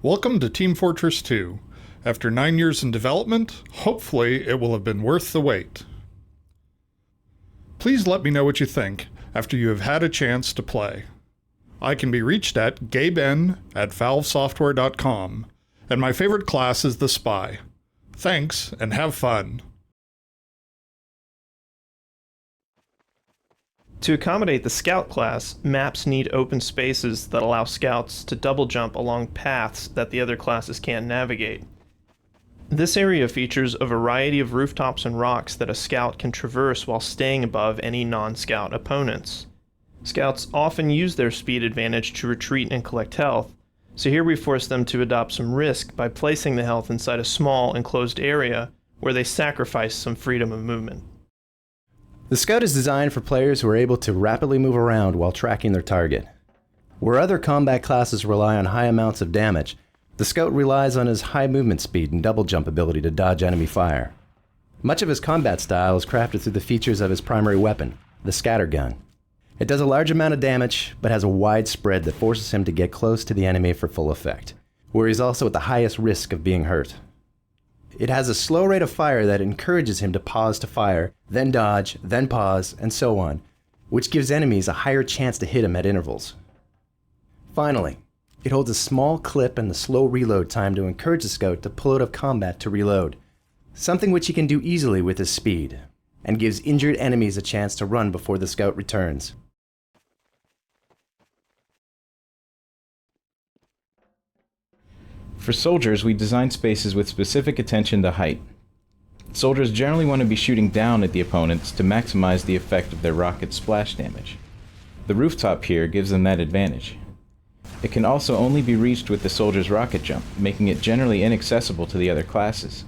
Welcome to Team Fortress 2. After 9 years in development, hopefully it will have been worth the wait. Please let me know what you think after you have had a chance to play. I can be reached at gaben@valvesoftware.com, and my favorite class is the Spy. Thanks, and have fun. To accommodate the Scout class, maps need open spaces that allow Scouts to double jump along paths that the other classes can't navigate. This area features a variety of rooftops and rocks that a Scout can traverse while staying above any non-Scout opponents. Scouts often use their speed advantage to retreat and collect health, so here we force them to adopt some risk by placing the health inside a small enclosed area where they sacrifice some freedom of movement. The Scout is designed for players who are able to rapidly move around while tracking their target. Where other combat classes rely on high amounts of damage, the Scout relies on his high movement speed and double jump ability to dodge enemy fire. Much of his combat style is crafted through the features of his primary weapon, the scattergun. It does a large amount of damage, but has a wide spread that forces him to get close to the enemy for full effect, where he's also at the highest risk of being hurt. It has a slow rate of fire that encourages him to pause to fire, then dodge, then pause, and so on, which gives enemies a higher chance to hit him at intervals. Finally, it holds a small clip and the slow reload time to encourage the Scout to pull out of combat to reload, something which he can do easily with his speed, and gives injured enemies a chance to run before the Scout returns. For soldiers, we design spaces with specific attention to height. Soldiers generally want to be shooting down at the opponents to maximize the effect of their rocket splash damage. The rooftop here gives them that advantage. It can also only be reached with the soldier's rocket jump, making it generally inaccessible to the other classes.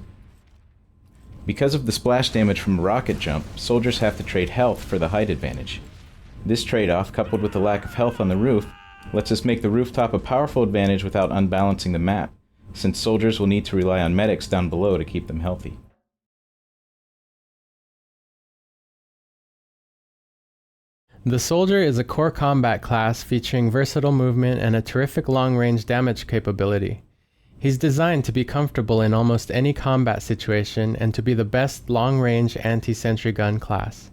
Because of the splash damage from a rocket jump, soldiers have to trade health for the height advantage. This trade-off, coupled with the lack of health on the roof, lets us make the rooftop a powerful advantage without unbalancing the map, since soldiers will need to rely on medics down below to keep them healthy. The Soldier is a core combat class featuring versatile movement and a terrific long-range damage capability. He's designed to be comfortable in almost any combat situation and to be the best long-range anti-sentry gun class.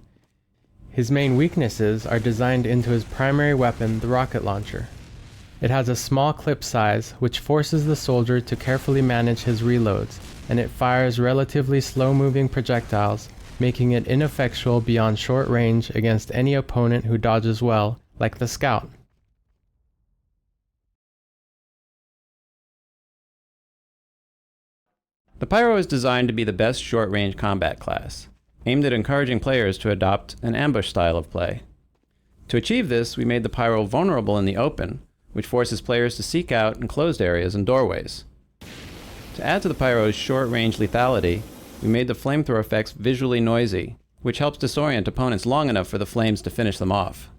His main weaknesses are designed into his primary weapon, the rocket launcher. It has a small clip size, which forces the soldier to carefully manage his reloads, and it fires relatively slow-moving projectiles, making it ineffectual beyond short range against any opponent who dodges well, like the Scout. The Pyro is designed to be the best short-range combat class, aimed at encouraging players to adopt an ambush style of play. To achieve this, we made the Pyro vulnerable in the open, which forces players to seek out enclosed areas and doorways. To add to the Pyro's short-range lethality, we made the flamethrower effects visually noisy, which helps disorient opponents long enough for the flames to finish them off.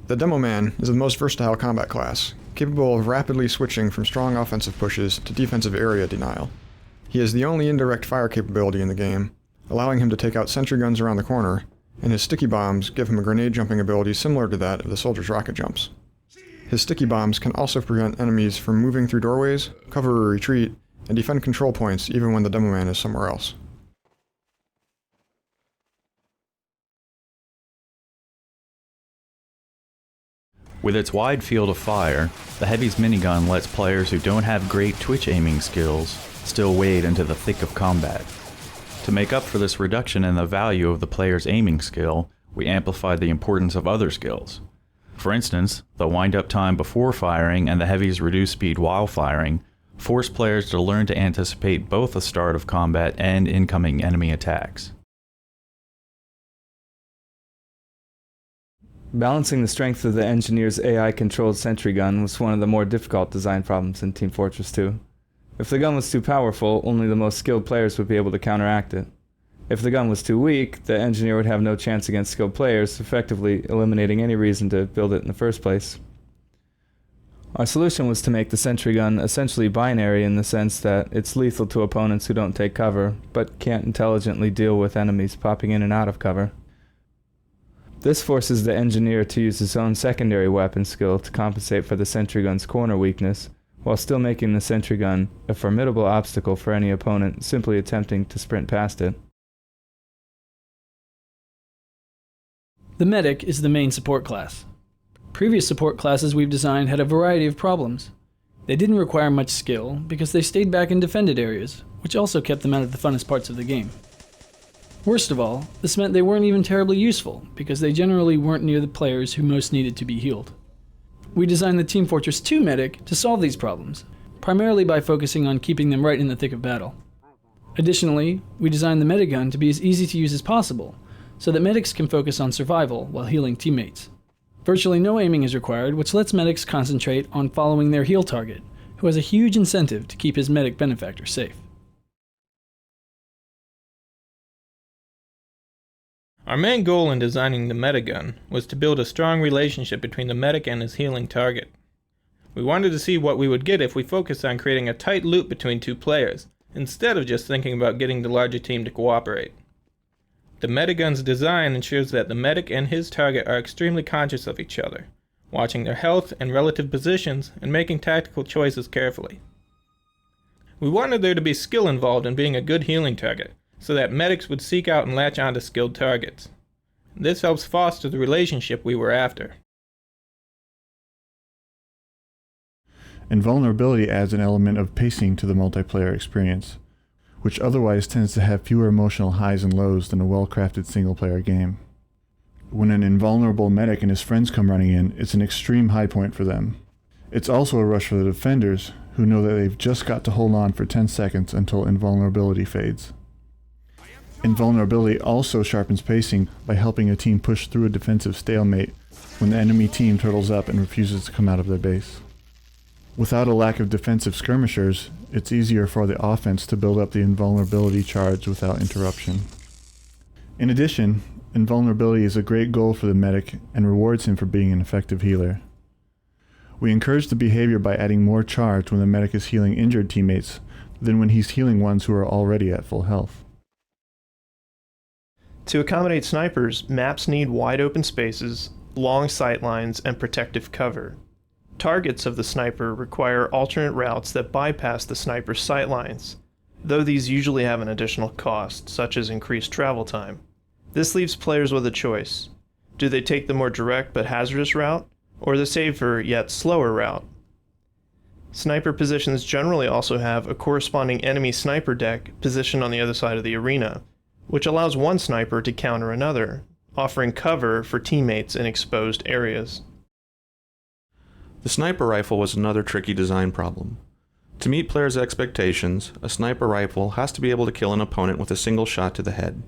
The Demoman is the most versatile combat class, capable of rapidly switching from strong offensive pushes to defensive area denial. He is the only indirect fire capability in the game, allowing him to take out sentry guns around the corner, and his sticky bombs give him a grenade jumping ability similar to that of the soldier's rocket jumps. His sticky bombs can also prevent enemies from moving through doorways, cover a retreat, and defend control points even when the Demoman is somewhere else. With its wide field of fire, the Heavy's minigun lets players who don't have great twitch aiming skills still wade into the thick of combat. To make up for this reduction in the value of the player's aiming skill, we amplified the importance of other skills. For instance, the wind-up time before firing and the Heavy's reduced speed while firing force players to learn to anticipate both the start of combat and incoming enemy attacks. Balancing the strength of the engineer's AI-controlled sentry gun was one of the more difficult design problems in Team Fortress 2. If the gun was too powerful, only the most skilled players would be able to counteract it. If the gun was too weak, the engineer would have no chance against skilled players, effectively eliminating any reason to build it in the first place. Our solution was to make the sentry gun essentially binary in the sense that it's lethal to opponents who don't take cover, but can't intelligently deal with enemies popping in and out of cover. This forces the engineer to use his own secondary weapon skill to compensate for the sentry gun's corner weakness, while still making the sentry gun a formidable obstacle for any opponent simply attempting to sprint past it. The medic is the main support class. Previous support classes we've designed had a variety of problems. They didn't require much skill because they stayed back in defended areas, which also kept them out of the funnest parts of the game. Worst of all, this meant they weren't even terribly useful because they generally weren't near the players who most needed to be healed. We designed the Team Fortress 2 medic to solve these problems, primarily by focusing on keeping them right in the thick of battle. Additionally, we designed the medigun to be as easy to use as possible, so that medics can focus on survival while healing teammates. Virtually no aiming is required, which lets medics concentrate on following their heal target, who has a huge incentive to keep his medic benefactor safe. Our main goal in designing the medigun was to build a strong relationship between the medic and his healing target. We wanted to see what we would get if we focused on creating a tight loop between two players, instead of just thinking about getting the larger team to cooperate. The medigun's design ensures that the medic and his target are extremely conscious of each other, watching their health and relative positions and making tactical choices carefully. We wanted there to be skill involved in being a good healing target, so that medics would seek out and latch onto skilled targets. This helps foster the relationship we were after. Invulnerability adds an element of pacing to the multiplayer experience, which otherwise tends to have fewer emotional highs and lows than a well-crafted single-player game. When an invulnerable medic and his friends come running in, it's an extreme high point for them. It's also a rush for the defenders, who know that they've just got to hold on for 10 seconds until invulnerability fades. Invulnerability also sharpens pacing by helping a team push through a defensive stalemate when the enemy team turtles up and refuses to come out of their base. Without a lack of defensive skirmishers, it's easier for the offense to build up the invulnerability charge without interruption. In addition, invulnerability is a great goal for the medic and rewards him for being an effective healer. We encourage the behavior by adding more charge when the medic is healing injured teammates than when he's healing ones who are already at full health. To accommodate snipers, maps need wide open spaces, long sight lines, and protective cover. Targets of the sniper require alternate routes that bypass the sniper's sight lines, though these usually have an additional cost, such as increased travel time. This leaves players with a choice. Do they take the more direct but hazardous route, or the safer yet slower route? Sniper positions generally also have a corresponding enemy sniper deck positioned on the other side of the arena, which allows one sniper to counter another, offering cover for teammates in exposed areas. The sniper rifle was another tricky design problem. To meet players' expectations, a sniper rifle has to be able to kill an opponent with a single shot to the head.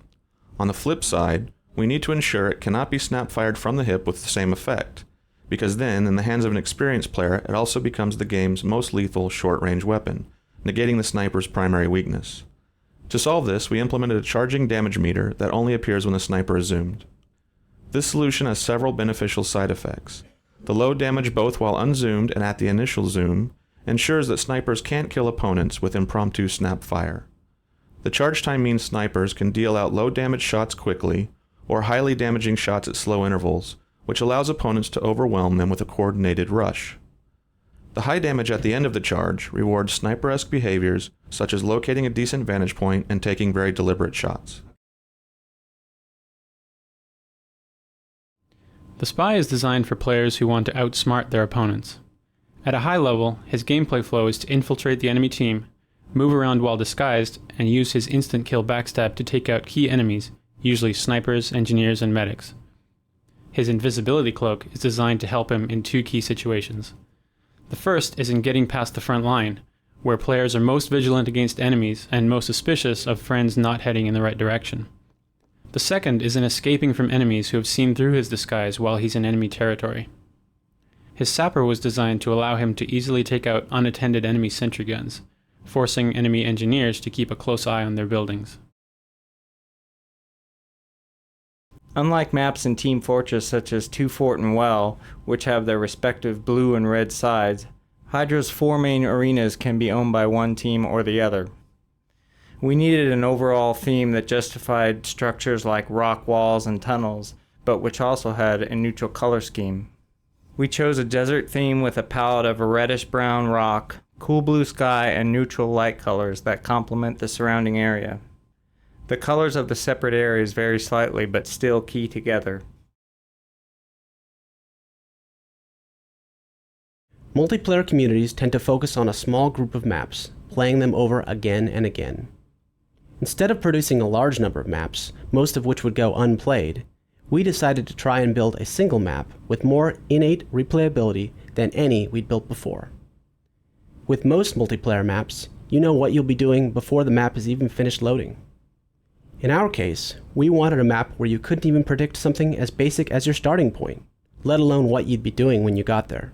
On the flip side, we need to ensure it cannot be snap-fired from the hip with the same effect, because then, in the hands of an experienced player, it also becomes the game's most lethal short-range weapon, negating the sniper's primary weakness. To solve this, we implemented a charging damage meter that only appears when the sniper is zoomed. This solution has several beneficial side effects. The low damage both while unzoomed and at the initial zoom ensures that snipers can't kill opponents with impromptu snap fire. The charge time means snipers can deal out low damage shots quickly, or highly damaging shots at slow intervals, which allows opponents to overwhelm them with a coordinated rush. The high damage at the end of the charge rewards sniper-esque behaviors such as locating a decent vantage point and taking very deliberate shots. The Spy is designed for players who want to outsmart their opponents. At a high level, his gameplay flow is to infiltrate the enemy team, move around while disguised, and use his instant kill backstab to take out key enemies, usually snipers, engineers, and medics. His invisibility cloak is designed to help him in two key situations. The first is in getting past the front line, where players are most vigilant against enemies and most suspicious of friends not heading in the right direction. The second is in escaping from enemies who have seen through his disguise while he's in enemy territory. His sapper was designed to allow him to easily take out unattended enemy sentry guns, forcing enemy engineers to keep a close eye on their buildings. Unlike maps in Team Fortress such as Two Fort and Well, which have their respective blue and red sides, Hydra's 4 main arenas can be owned by one team or the other. We needed an overall theme that justified structures like rock walls and tunnels, but which also had a neutral color scheme. We chose a desert theme with a palette of a reddish-brown rock, cool blue sky, and neutral light colors that complement the surrounding area. The colors of the separate areas vary slightly, but still key together. Multiplayer communities tend to focus on a small group of maps, playing them over again and again. Instead of producing a large number of maps, most of which would go unplayed, we decided to try and build a single map with more innate replayability than any we'd built before. With most multiplayer maps, you know what you'll be doing before the map is even finished loading. In our case, we wanted a map where you couldn't even predict something as basic as your starting point, let alone what you'd be doing when you got there.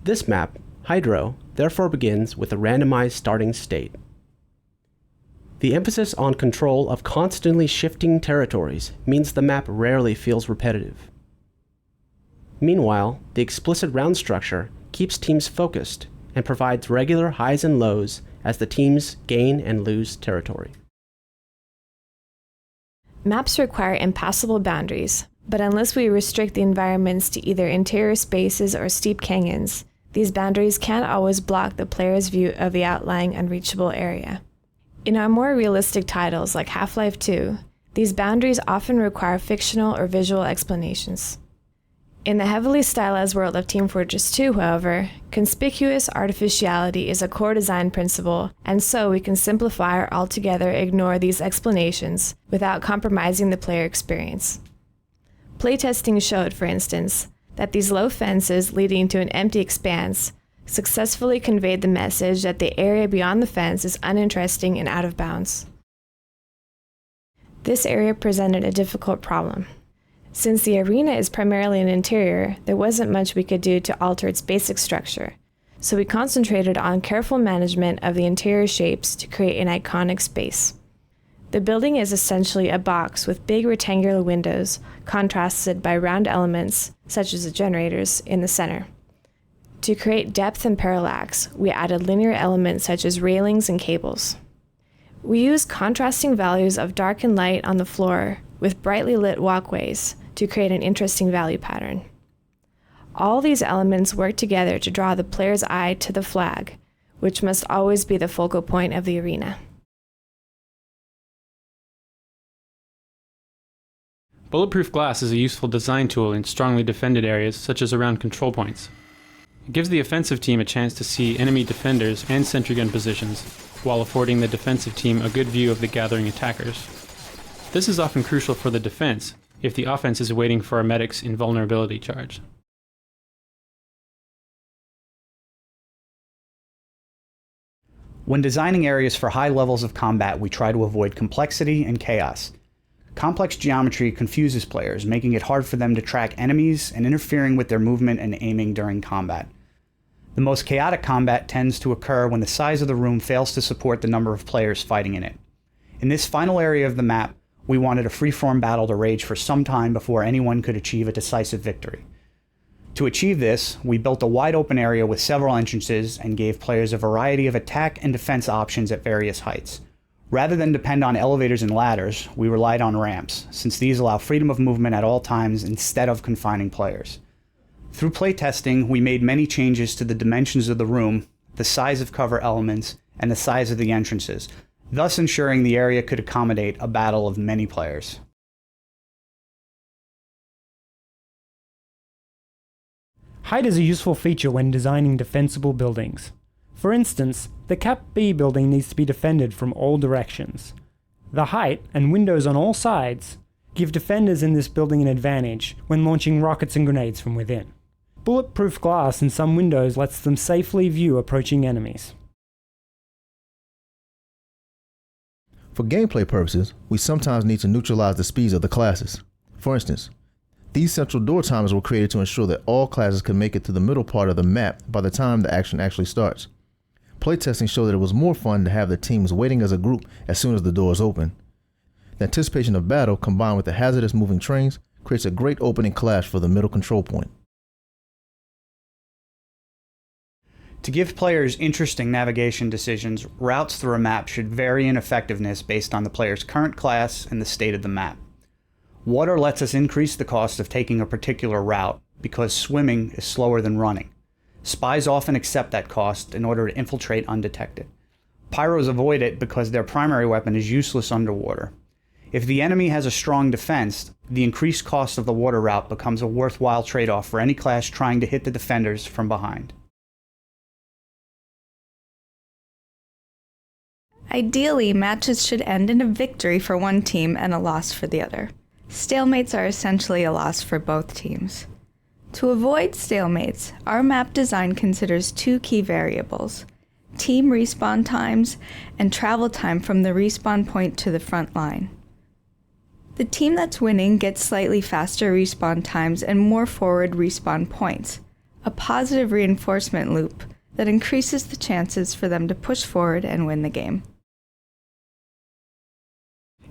This map, Hydro, therefore begins with a randomized starting state. The emphasis on control of constantly shifting territories means the map rarely feels repetitive. Meanwhile, the explicit round structure keeps teams focused and provides regular highs and lows as the teams gain and lose territory. Maps require impassable boundaries, but unless we restrict the environments to either interior spaces or steep canyons, these boundaries can't always block the player's view of the outlying unreachable area. In our more realistic titles like Half-Life 2, these boundaries often require fictional or visual explanations. In the heavily stylized world of Team Fortress 2, however, conspicuous artificiality is a core design principle, and so we can simplify or altogether ignore these explanations without compromising the player experience. Playtesting showed, for instance, that these low fences leading to an empty expanse successfully conveyed the message that the area beyond the fence is uninteresting and out of bounds. This area presented a difficult problem. Since the arena is primarily an interior, there wasn't much we could do to alter its basic structure, so we concentrated on careful management of the interior shapes to create an iconic space. The building is essentially a box with big rectangular windows, contrasted by round elements, such as the generators, in the center. To create depth and parallax, we added linear elements such as railings and cables. We used contrasting values of dark and light on the floor with brightly lit walkways to create an interesting value pattern. All these elements work together to draw the player's eye to the flag, which must always be the focal point of the arena. Bulletproof glass is a useful design tool in strongly defended areas such as around control points. It gives the offensive team a chance to see enemy defenders and sentry gun positions, while affording the defensive team a good view of the gathering attackers. This is often crucial for the defense, if the offense is waiting for a medic's invulnerability charge. When designing areas for high levels of combat, we try to avoid complexity and chaos. Complex geometry confuses players, making it hard for them to track enemies and interfering with their movement and aiming during combat. The most chaotic combat tends to occur when the size of the room fails to support the number of players fighting in it. In this final area of the map, we wanted a free-form battle to rage for some time before anyone could achieve a decisive victory. To achieve this, we built a wide-open area with several entrances and gave players a variety of attack and defense options at various heights. Rather than depend on elevators and ladders, we relied on ramps, since these allow freedom of movement at all times instead of confining players. Through playtesting, we made many changes to the dimensions of the room, the size of cover elements, and the size of the entrances, thus ensuring the area could accommodate a battle of many players. Height is a useful feature when designing defensible buildings. For instance, the Cap B building needs to be defended from all directions. The height and windows on all sides give defenders in this building an advantage when launching rockets and grenades from within. Bulletproof glass in some windows lets them safely view approaching enemies. For gameplay purposes, we sometimes need to neutralize the speeds of the classes. For instance, these central door timers were created to ensure that all classes could make it to the middle part of the map by the time the action actually starts. Playtesting showed that it was more fun to have the teams waiting as a group as soon as the doors open. The anticipation of battle combined with the hazardous moving trains creates a great opening clash for the middle control point. To give players interesting navigation decisions, routes through a map should vary in effectiveness based on the player's current class and the state of the map. Water lets us increase the cost of taking a particular route because swimming is slower than running. Spies often accept that cost in order to infiltrate undetected. Pyros avoid it because their primary weapon is useless underwater. If the enemy has a strong defense, the increased cost of the water route becomes a worthwhile trade-off for any class trying to hit the defenders from behind. Ideally, matches should end in a victory for one team and a loss for the other. Stalemates are essentially a loss for both teams. To avoid stalemates, our map design considers two key variables: team respawn times and travel time from the respawn point to the front line. The team that's winning gets slightly faster respawn times and more forward respawn points, a positive reinforcement loop that increases the chances for them to push forward and win the game.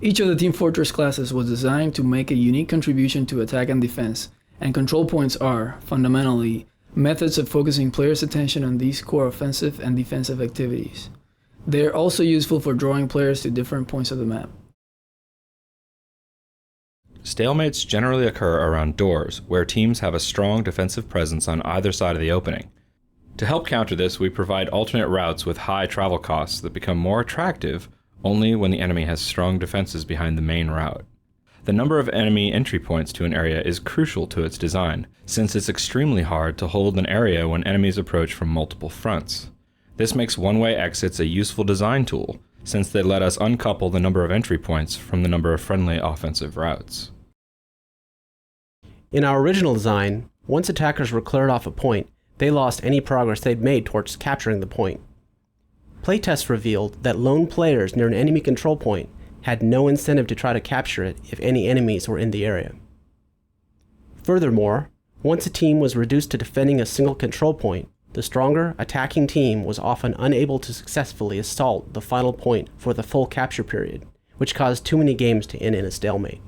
Each of the Team Fortress classes was designed to make a unique contribution to attack and defense, and control points are, fundamentally, methods of focusing players' attention on these core offensive and defensive activities. They are also useful for drawing players to different points of the map. Stalemates generally occur around doors, where teams have a strong defensive presence on either side of the opening. To help counter this, we provide alternate routes with high travel costs that become more attractive only when the enemy has strong defenses behind the main route. The number of enemy entry points to an area is crucial to its design, since it's extremely hard to hold an area when enemies approach from multiple fronts. This makes one-way exits a useful design tool, since they let us uncouple the number of entry points from the number of friendly offensive routes. In our original design, once attackers were cleared off a point, they lost any progress they'd made towards capturing the point. Playtests revealed that lone players near an enemy control point had no incentive to try to capture it if any enemies were in the area. Furthermore, once a team was reduced to defending a single control point, the stronger attacking team was often unable to successfully assault the final point for the full capture period, which caused too many games to end in a stalemate.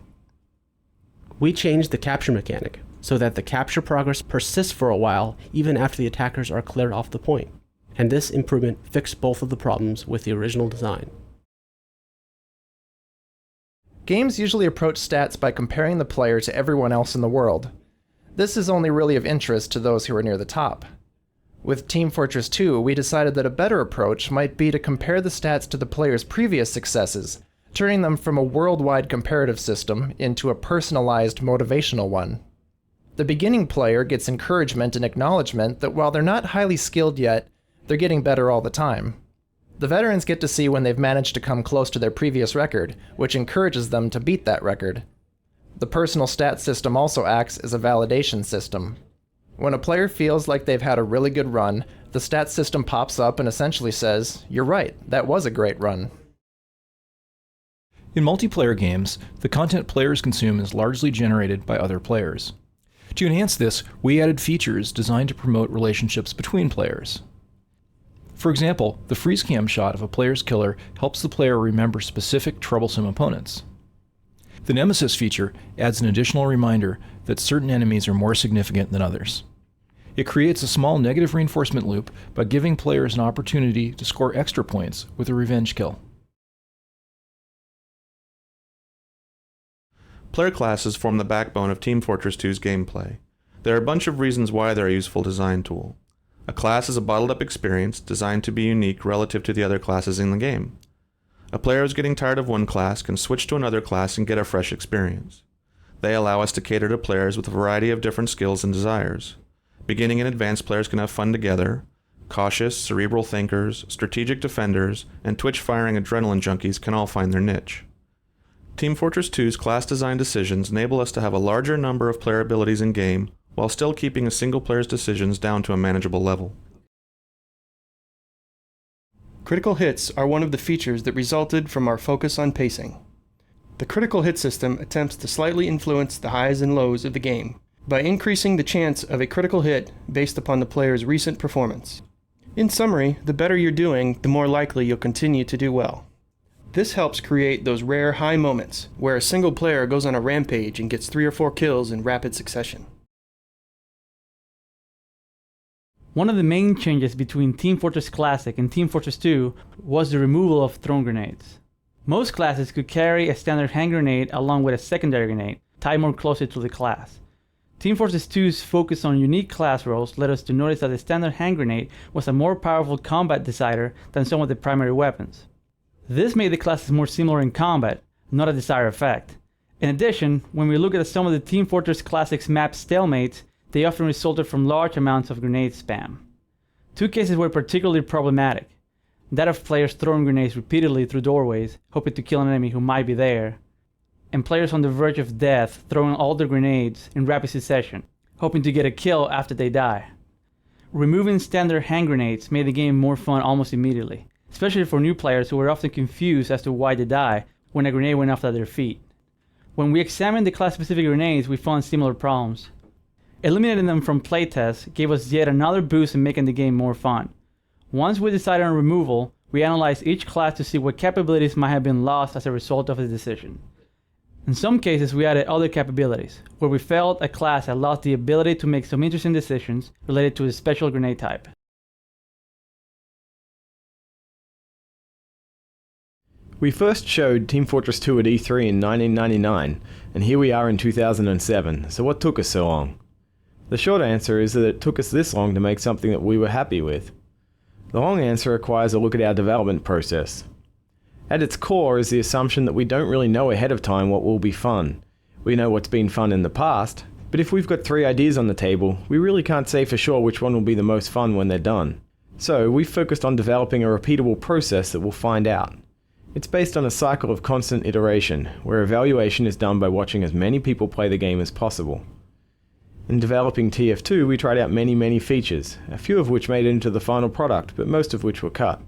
We changed the capture mechanic so that the capture progress persists for a while even after the attackers are cleared off the point, and this improvement fixed both of the problems with the original design. Games usually approach stats by comparing the player to everyone else in the world. This is only really of interest to those who are near the top. With Team Fortress 2, we decided that a better approach might be to compare the stats to the player's previous successes, turning them from a worldwide comparative system into a personalized motivational one. The beginning player gets encouragement and acknowledgement that while they're not highly skilled yet, they're getting better all the time. The veterans get to see when they've managed to come close to their previous record, which encourages them to beat that record. The personal stat system also acts as a validation system. When a player feels like they've had a really good run, the stat system pops up and essentially says, "You're right, that was a great run." In multiplayer games, the content players consume is largely generated by other players. To enhance this, we added features designed to promote relationships between players. For example, the freeze cam shot of a player's killer helps the player remember specific troublesome opponents. The Nemesis feature adds an additional reminder that certain enemies are more significant than others. It creates a small negative reinforcement loop by giving players an opportunity to score extra points with a revenge kill. Player classes form the backbone of Team Fortress 2's gameplay. There are a bunch of reasons why they're a useful design tool. A class is a bottled-up experience designed to be unique relative to the other classes in the game. A player who's getting tired of one class can switch to another class and get a fresh experience. They allow us to cater to players with a variety of different skills and desires. Beginning and advanced players can have fun together. Cautious, cerebral thinkers, strategic defenders, and twitch-firing adrenaline junkies can all find their niche. Team Fortress 2's class design decisions enable us to have a larger number of player abilities in-game, while still keeping a single player's decisions down to a manageable level. Critical hits are one of the features that resulted from our focus on pacing. The critical hit system attempts to slightly influence the highs and lows of the game by increasing the chance of a critical hit based upon the player's recent performance. In summary, the better you're doing, the more likely you'll continue to do well. This helps create those rare high moments where a single player goes on a rampage and gets 3 or 4 kills in rapid succession. One of the main changes between Team Fortress Classic and Team Fortress 2 was the removal of thrown grenades. Most classes could carry a standard hand grenade along with a secondary grenade, tied more closely to the class. Team Fortress 2's focus on unique class roles led us to notice that the standard hand grenade was a more powerful combat decider than some of the primary weapons. This made the classes more similar in combat, not a desired effect. In addition, when we look at some of the Team Fortress Classics map stalemates, they often resulted from large amounts of grenade spam. Two cases were particularly problematic. That of players throwing grenades repeatedly through doorways, hoping to kill an enemy who might be there, and players on the verge of death throwing all their grenades in rapid succession, hoping to get a kill after they die. Removing standard hand grenades made the game more fun almost immediately, especially for new players who were often confused as to why they die when a grenade went off at their feet. When we examined the class-specific grenades, we found similar problems. Eliminating them from playtests gave us yet another boost in making the game more fun. Once we decided on removal, we analyzed each class to see what capabilities might have been lost as a result of the decision. In some cases, we added other capabilities, where we felt a class had lost the ability to make some interesting decisions related to a special grenade type. We first showed Team Fortress 2 at E3 in 1999, and here we are in 2007, so what took us so long? The short answer is that it took us this long to make something that we were happy with. The long answer requires a look at our development process. At its core is the assumption that we don't really know ahead of time what will be fun. We know what's been fun in the past, but if we've got 3 ideas on the table, we really can't say for sure which one will be the most fun when they're done. So we've focused on developing a repeatable process that we'll find out. It's based on a cycle of constant iteration, where evaluation is done by watching as many people play the game as possible. In developing TF2, we tried out many features, a few of which made it into the final product, but most of which were cut.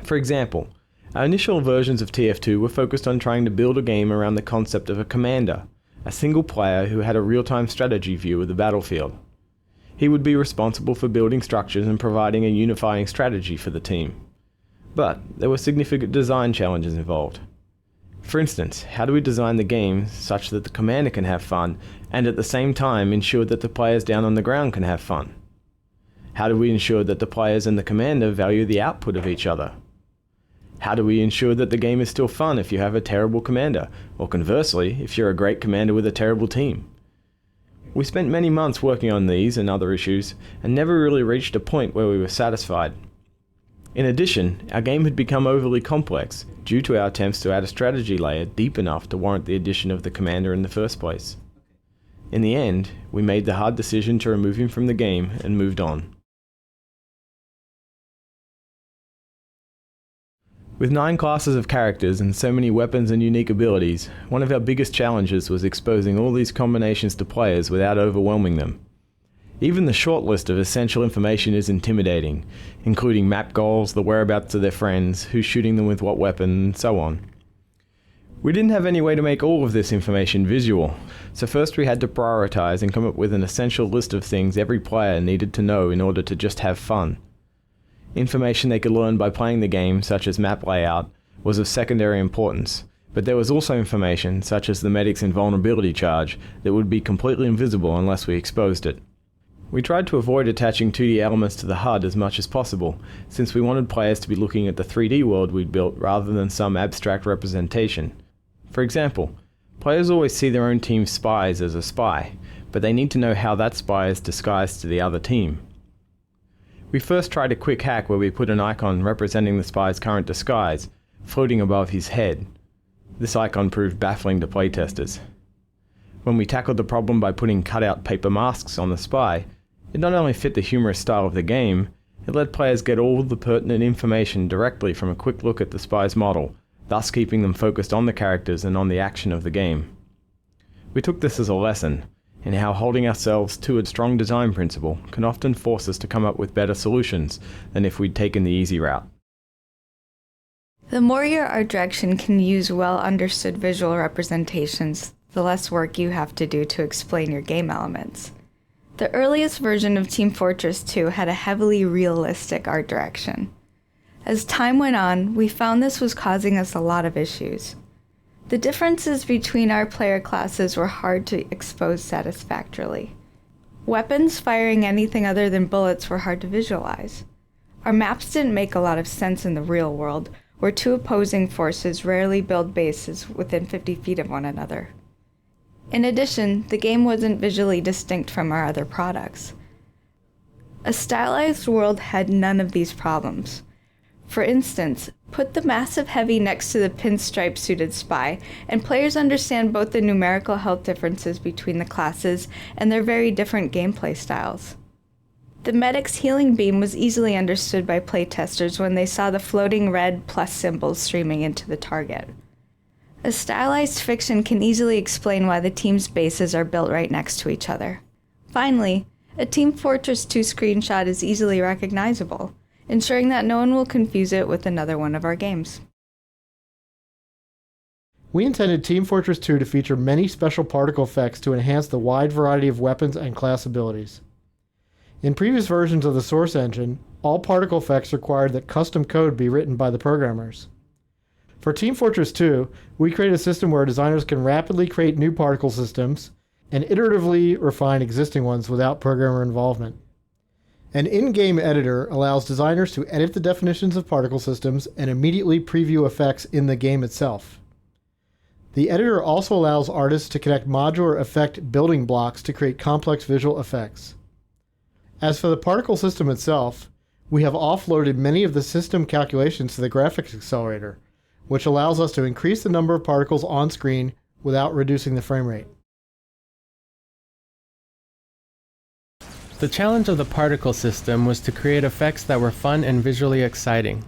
For example, our initial versions of TF2 were focused on trying to build a game around the concept of a commander, a single player who had a real-time strategy view of the battlefield. He would be responsible for building structures and providing a unifying strategy for the team. But there were significant design challenges involved. For instance, how do we design the game such that the commander can have fun and at the same time ensure that the players down on the ground can have fun? How do we ensure that the players and the commander value the output of each other? How do we ensure that the game is still fun if you have a terrible commander, or conversely, if you're a great commander with a terrible team? We spent many months working on these and other issues, and never really reached a point where we were satisfied. In addition, our game had become overly complex, due to our attempts to add a strategy layer deep enough to warrant the addition of the commander in the first place. In the end, we made the hard decision to remove him from the game and moved on. With 9 classes of characters and so many weapons and unique abilities, one of our biggest challenges was exposing all these combinations to players without overwhelming them. Even the short list of essential information is intimidating, including map goals, the whereabouts of their friends, who's shooting them with what weapon, and so on. We didn't have any way to make all of this information visual, so first we had to prioritize and come up with an essential list of things every player needed to know in order to just have fun. Information they could learn by playing the game, such as map layout, was of secondary importance, but there was also information, such as the medic's invulnerability charge, that would be completely invisible unless we exposed it. We tried to avoid attaching 2D elements to the HUD as much as possible, since we wanted players to be looking at the 3D world we'd built rather than some abstract representation. For example, players always see their own team's spies as a spy, but they need to know how that spy is disguised to the other team. We first tried a quick hack where we put an icon representing the spy's current disguise, floating above his head. This icon proved baffling to playtesters. When we tackled the problem by putting cut-out paper masks on the spy, it not only fit the humorous style of the game, it let players get all the pertinent information directly from a quick look at the spy's model, thus keeping them focused on the characters and on the action of the game. We took this as a lesson in how holding ourselves to a strong design principle can often force us to come up with better solutions than if we'd taken the easy route. The more your art direction can use well-understood visual representations, the less work you have to do to explain your game elements. The earliest version of Team Fortress 2 had a heavily realistic art direction. As time went on, we found this was causing us a lot of issues. The differences between our player classes were hard to expose satisfactorily. Weapons firing anything other than bullets were hard to visualize. Our maps didn't make a lot of sense in the real world, where 2 opposing forces rarely build bases within 50 feet of one another. In addition, the game wasn't visually distinct from our other products. A stylized world had none of these problems. For instance, put the massive heavy next to the pinstripe-suited spy, and players understand both the numerical health differences between the classes and their very different gameplay styles. The medic's healing beam was easily understood by playtesters when they saw the floating red plus symbols streaming into the target. A stylized fiction can easily explain why the team's bases are built right next to each other. Finally, a Team Fortress 2 screenshot is easily recognizable, ensuring that no one will confuse it with another one of our games. We intended Team Fortress 2 to feature many special particle effects to enhance the wide variety of weapons and class abilities. In previous versions of the Source engine, all particle effects required that custom code be written by the programmers. For Team Fortress 2, we created a system where designers can rapidly create new particle systems and iteratively refine existing ones without programmer involvement. An in-game editor allows designers to edit the definitions of particle systems and immediately preview effects in the game itself. The editor also allows artists to connect modular effect building blocks to create complex visual effects. As for the particle system itself, we have offloaded many of the system calculations to the graphics accelerator, which allows us to increase the number of particles on screen without reducing the frame rate. The challenge of the particle system was to create effects that were fun and visually exciting,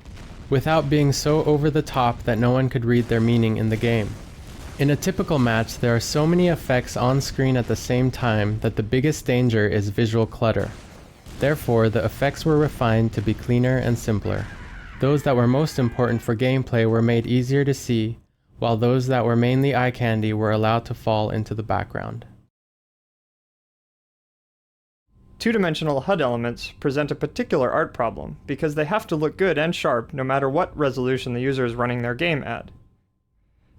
without being so over the top that no one could read their meaning in the game. In a typical match, there are so many effects on screen at the same time that the biggest danger is visual clutter. Therefore, the effects were refined to be cleaner and simpler. Those that were most important for gameplay were made easier to see, while those that were mainly eye candy were allowed to fall into the background. Two-dimensional HUD elements present a particular art problem because they have to look good and sharp no matter what resolution the user is running their game at.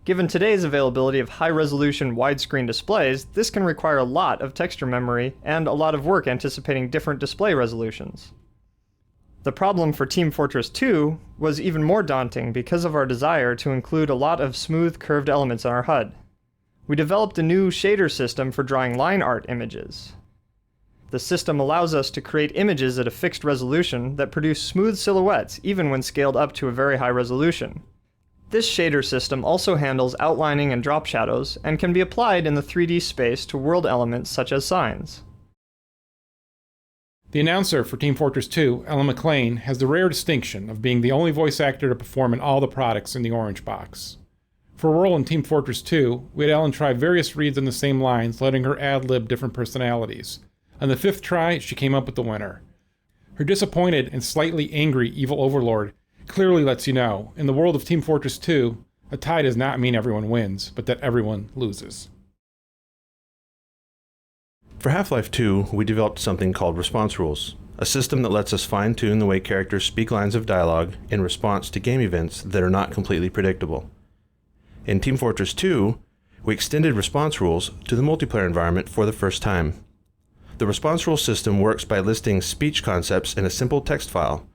Given today's availability of high-resolution widescreen displays, this can require a lot of texture memory and a lot of work anticipating different display resolutions. The problem for Team Fortress 2 was even more daunting because of our desire to include a lot of smooth, curved elements in our HUD. We developed a new shader system for drawing line art images. The system allows us to create images at a fixed resolution that produce smooth silhouettes even when scaled up to a very high resolution. This shader system also handles outlining and drop shadows and can be applied in the 3D space to world elements such as signs. The announcer for Team Fortress 2, Ellen McLean, has the rare distinction of being the only voice actor to perform in all the products in the orange box. For a role in Team Fortress 2, we had Ellen try various reads on the same lines, letting her ad-lib different personalities. On the 5th try, she came up with the winner. Her disappointed and slightly angry evil overlord clearly lets you know, in the world of Team Fortress 2, a tie does not mean everyone wins, but that everyone loses. For Half-Life 2, we developed something called response rules, a system that lets us fine-tune the way characters speak lines of dialogue in response to game events that are not completely predictable. In Team Fortress 2, we extended response rules to the multiplayer environment for the first time. The response rule system works by listing speech concepts in a simple text file.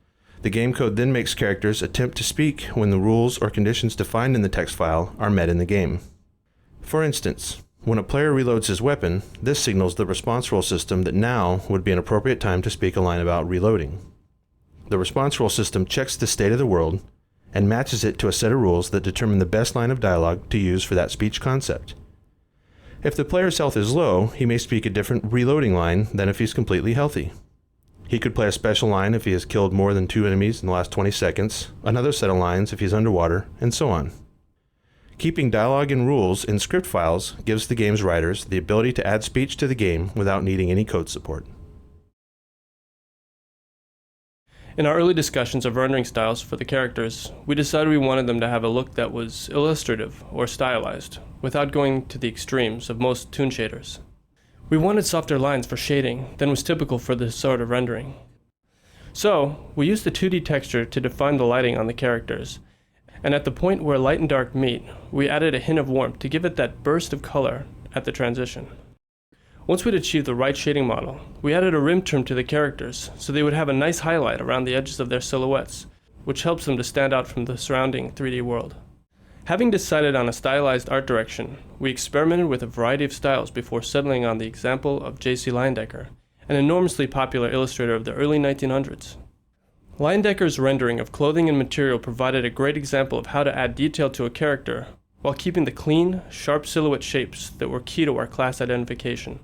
The game code then makes characters attempt to speak when the rules or conditions defined in the text file are met in the game. For instance, when a player reloads his weapon, this signals the response rule system that now would be an appropriate time to speak a line about reloading. The response rule system checks the state of the world and matches it to a set of rules that determine the best line of dialogue to use for that speech concept. If the player's health is low, he may speak a different reloading line than if he's completely healthy. He could play a special line if he has killed more than 2 enemies in the last 20 seconds, another set of lines if he's underwater, and so on. Keeping dialogue and rules in script files gives the game's writers the ability to add speech to the game without needing any code support. In our early discussions of rendering styles for the characters, we decided we wanted them to have a look that was illustrative or stylized, without going to the extremes of most toon shaders. We wanted softer lines for shading than was typical for this sort of rendering. So, we used the 2D texture to define the lighting on the characters, and at the point where light and dark meet, we added a hint of warmth to give it that burst of color at the transition. Once we'd achieved the right shading model, we added a rim trim to the characters so they would have a nice highlight around the edges of their silhouettes, which helps them to stand out from the surrounding 3D world. Having decided on a stylized art direction, we experimented with a variety of styles before settling on the example of J.C. Leyendecker, an enormously popular illustrator of the early 1900s. Leyendecker's rendering of clothing and material provided a great example of how to add detail to a character while keeping the clean, sharp silhouette shapes that were key to our class identification.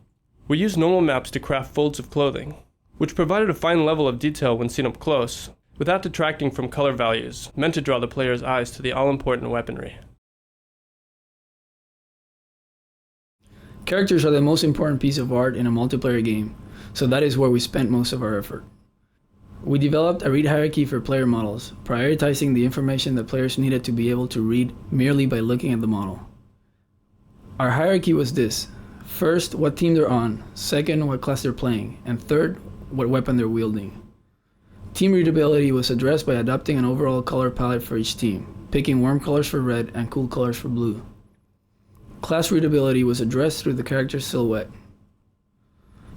We used normal maps to craft folds of clothing, which provided a fine level of detail when seen up close, without detracting from color values, meant to draw the player's eyes to the all-important weaponry. Characters are the most important piece of art in a multiplayer game, so that is where we spent most of our effort. We developed a read hierarchy for player models, prioritizing the information that players needed to be able to read merely by looking at the model. Our hierarchy was this: first, what team they're on, second, what class they're playing, and third, what weapon they're wielding. Team readability was addressed by adopting an overall color palette for each team, picking warm colors for red and cool colors for blue. Class readability was addressed through the character's silhouette.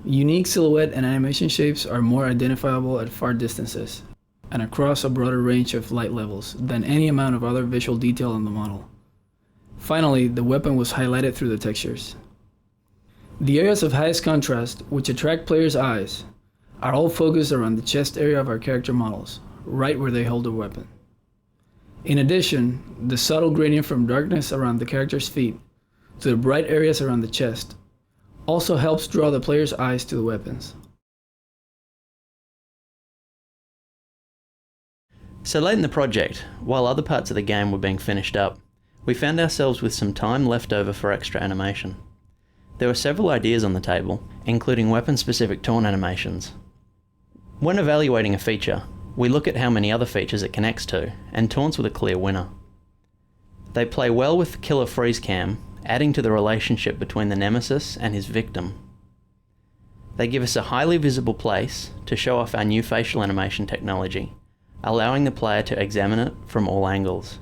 Unique silhouette and animation shapes are more identifiable at far distances, and across a broader range of light levels than any amount of other visual detail on the model. Finally, the weapon was highlighted through the textures. The areas of highest contrast, which attract players' eyes, are all focused around the chest area of our character models, right where they hold the weapon. In addition, the subtle gradient from darkness around the character's feet to the bright areas around the chest also helps draw the player's eyes to the weapons. So late in the project, while other parts of the game were being finished up, we found ourselves with some time left over for extra animation. There were several ideas on the table, including weapon-specific taunt animations. When evaluating a feature, we look at how many other features it connects to, and taunts were the clear winner. They play well with the killer freeze cam, adding to the relationship between the nemesis and his victim. They give us a highly visible place to show off our new facial animation technology, allowing the player to examine it from all angles.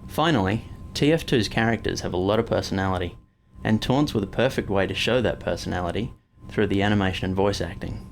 Finally, TF2's characters have a lot of personality, and taunts were the perfect way to show that personality through the animation and voice acting.